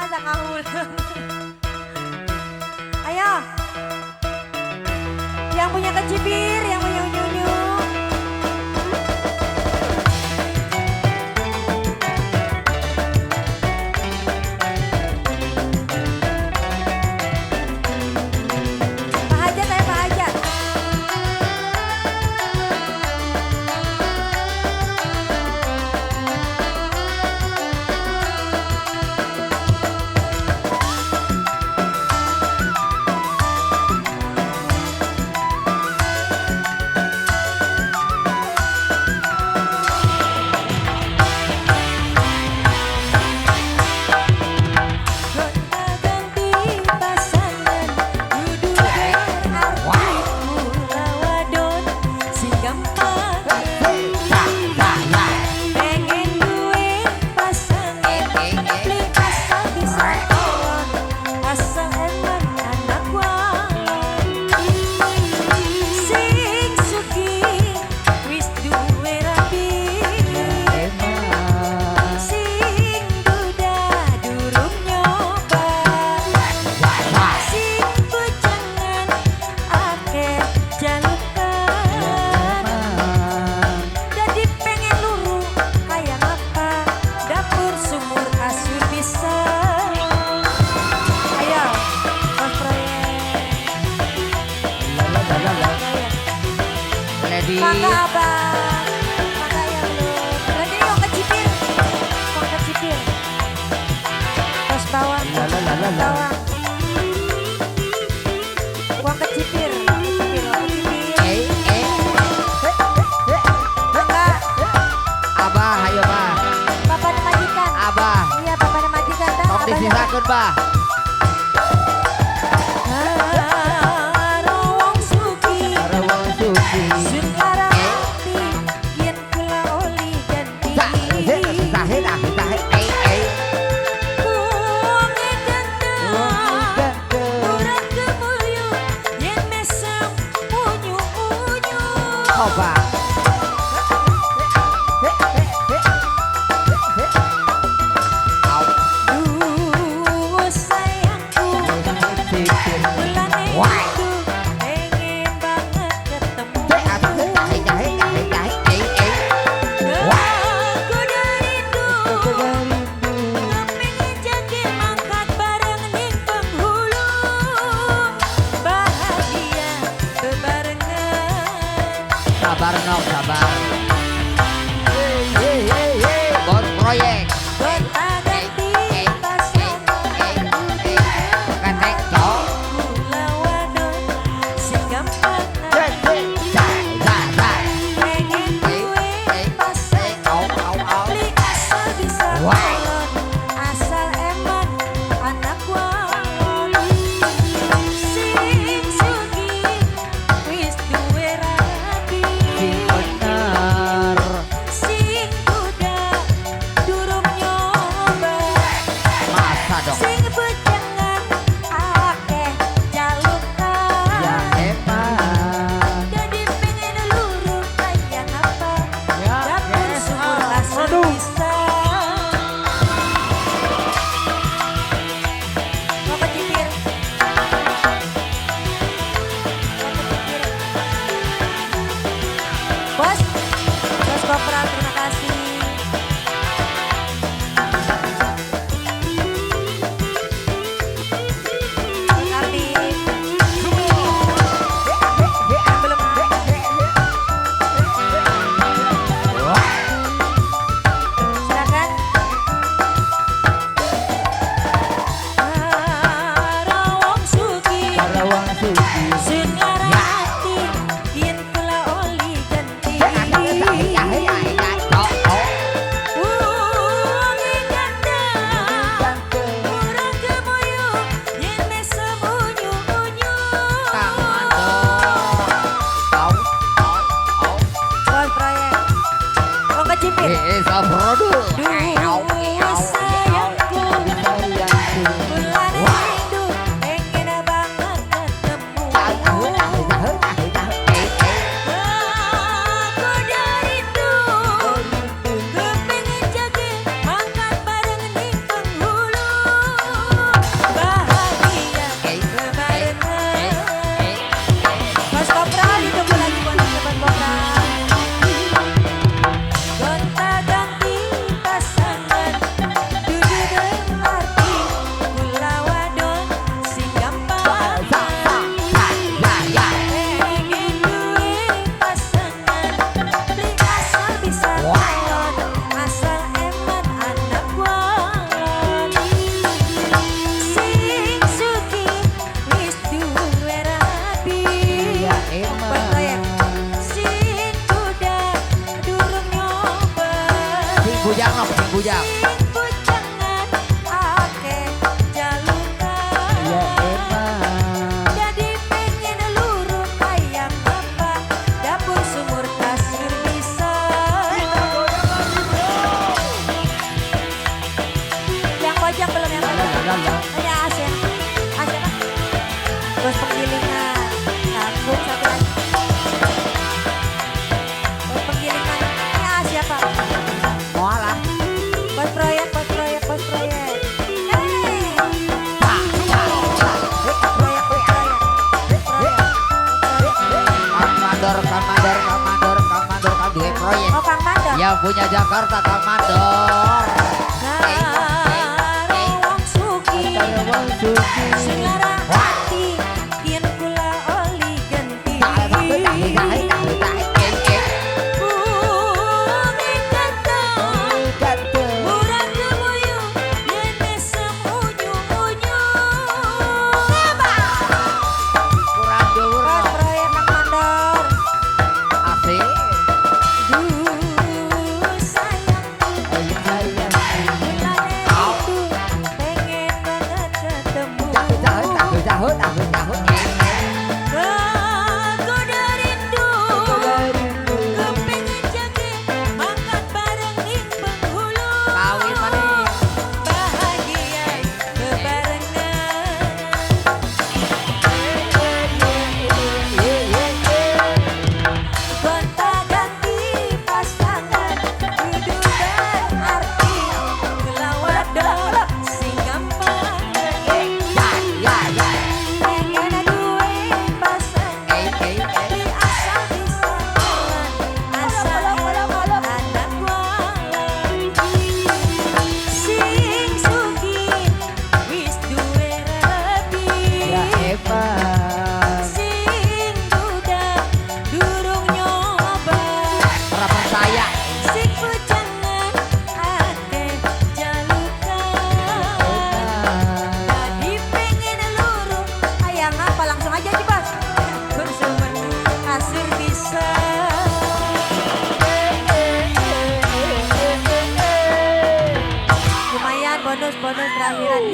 Masa ngahul. Ayo. Yang punya kecibir, yang punya unyu-unyu. Pak Hajat, saya Pak Hajat. Mangga abang, mangga ya lu. Berarti uang kecipir, uang kecipir. Terus bawang, bawang. Uang kecipir, uang kecipir, uang kecipir. Mangga. Abah, ayo bah. Bapaknya majikan. Abah. Iya, bapaknya majikan dah. Sok disisakeun bah. Coba. Sabar bujang. Bujangan ake jalukan. Ya emang. Jadi pengen lurut ayam apa dapur sumur kasur bisa. Yang pojok belum yang pojok. Ini Asen. Asen apa? Bos penggilingan. Sambung satu lagi. Bos penggilingan. Ini A siapa? Mualah. Bos proyek, bos proyek, bos proyek. Kamandor, kamandor, kamandor, kamandor, kan duwe proyek. Oh, Kang Mandor. Yang punya Jakarta Kang Mandor. Karo wong suki. Wong suci. Sing larang hati yen kula oli genti. Bumi ketong murah kemuyu yen esem unyu-unyu. Kurang dhuwur Bos kok. proyek Kang Mandor. Asik. Duh sayang Sayang. Bulannya itu pengen banget ketemu. Tahun. Aku rindu kepengen jage makan bareng di penghulu. Kawin maning. Bahagia bebarengan. Gonta-ganti pasangan duduk dan arti kelawadan sing gampang. Pengen duwe pasangan di asal bisa asal anak walang. Sing sugih wis duwe rabi. Sing duda durung nyoba. Ora percaya. Sing bujangan ake jalukan. Tadi pengen luru ayang apa langsung aja sih bos. Bersumber kasur bisa. Lumayan bonus terakhiran.